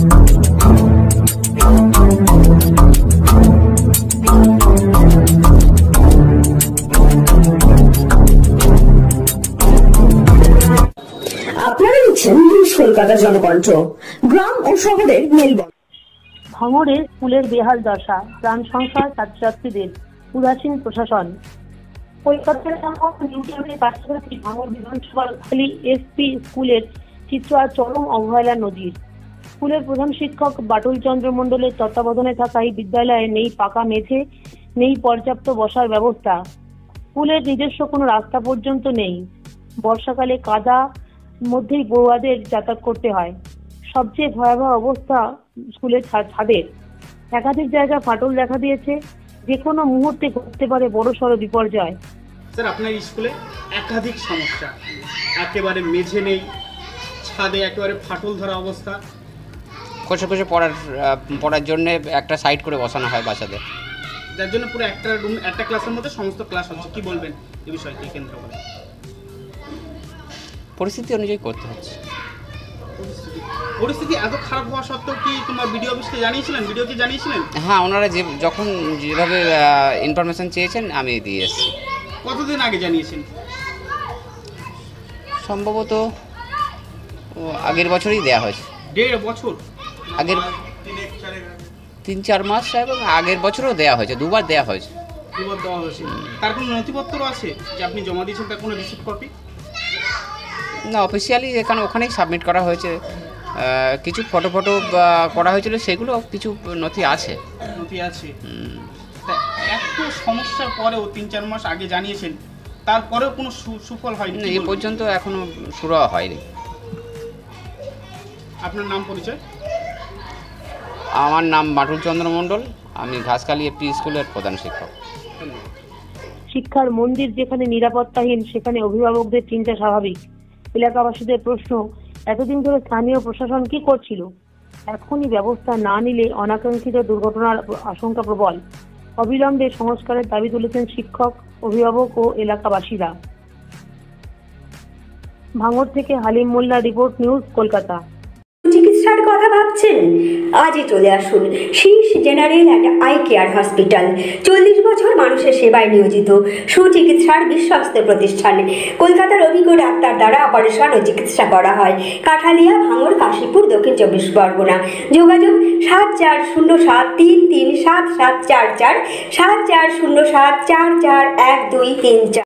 আপনারা দেখছেন কলকাতা জনকণ্ঠ, গ্রাম ও শহরের মেলবন্ধন। ভাঙড়ে স্কুলের বেহাল দশা, প্রাণ সংশয় ছাত্রছাত্রীদের, উদাসীন প্রশাসন। কলকাতার নিউ টাউনের পাশাপাশি ভাঙড় বিধানসভার খালি এসপি স্কুলের চিত্র আর চরম অবহেলা নজির। স্কুলের প্রধান শিক্ষক বাটুল চন্দ্র মণ্ডলের তত্ত্বাবধানে থাকা এই বিদ্যালয়ে নেই পাকা মেঝে, নেই পর্যাপ্ত বসার ব্যবস্থা। স্কুলের নিজস্ব কোনো রাস্তা পর্যন্ত নেই। বর্ষাকালে কাদা মধ্যেই পড়ুয়াদের যাতায়াত করতে হয়। সবচেয়ে ভয়াবহ অবস্থা স্কুলের ছাদের। একাধিক জায়গায় ফাটল দেখা দিয়েছে, যে কোনো মুহূর্তে ঘটতে পারে বড়সড় বিপর্যয়। স্যার, আপনার স্কুলে একাধিক সমস্যা, একেবারে মেঝে নেই, ছাদে একেবারে ফাটল ধরা অবস্থা। কোষে কোষে পড়ার জন্য একটা সাইড করে বসানো হয় বাচ্চাদের, যার জন্য পুরো একটা রুম, একটা ক্লাসের মধ্যে সমস্ত ক্লাস হচ্ছে। কি বলবেন এই বিষয়টি কেন্দ্র করে? পরিস্থিতি অনুযায়ী করতে হচ্ছে। পরিস্থিতি এত খারাপ হওয়া সত্ত্বেও কি তোমার ভিডিও অফিসকে জানিয়েছিলেন? ভিডিওকে জানিয়েছিলেন? হ্যাঁ, ওনারা যখন যেভাবে ইনফরমেশন চেয়েছেন আমি দিয়ে এসেছি। কতদিন আগে জানিয়েছেন? সম্ভবত আগের বছরই দেওয়া হয়েছে। 1.5 বছর? আগের 3-4 মাস, এবং আগের বছরও দেওয়া হয়েছে, দুবার দেওয়া হয়েছে। দুবার দেওয়া হয়েছে। তার কোনো নথিপত্র আছে যে আপনি জমা দিয়েছেন, তার কোনো রিসিপ্ট কপি? না, অফিসিয়ালি ওখানেই সাবমিট করা হয়েছে। কিছু ফটো করা হয়েছিল, সেগুলো কিছু নথি আছে। নথি আছে। এত সমস্যার পরেও 3-4 মাস আগে জানিয়েছেন, তারপরেও কোনো সুফল হয়নি? না, এ পর্যন্ত এখনো শুরু হয়নি। আপনার নাম, পরিচয়? আমার নাম বাটুল চন্দ্র মণ্ডল, আমি ঘাসখালি এপি স্কুলের প্রধান শিক্ষক। শিক্ষার মন্দির যেখানে নিরাপত্তাহীন, সেখানে অভিভাবকদের চিন্তা স্বাভাবিক। এলাকাবাসীদের প্রশ্ন, এতদিন ধরে স্থানীয় প্রশাসন কি করছিল? এখনই ব্যবস্থা না নিলে অনাকাঙ্ক্ষিত দুর্ঘটনার আশঙ্কা প্রবল। অবিলম্বে সংস্কারের দাবি তুলেছেন শিক্ষক, অভিভাবক ও এলাকাবাসীরা। ভাঙড় থেকে হালিম মোল্লা রিপোর্ট, নিউজ কলকাতা। চিকিৎসার কথা ভাবছেন? আজই চলে আসুন শীষ general and eye care hospital. 40 বছর মানুষের সেবায় নিয়োজিত সুচিকিৎসার বিশ্বস্ত প্রতিষ্ঠান। কলকাতার অভিজ্ঞ ডাক্তার দ্বারা অপারেশন ও চিকিৎসা করা হয়। কাঠালিয়া, ভাঙড়, কাশীপুর, দক্ষিণ 24 পরগনা। যোগাযোগ 7407337744, 7407441234।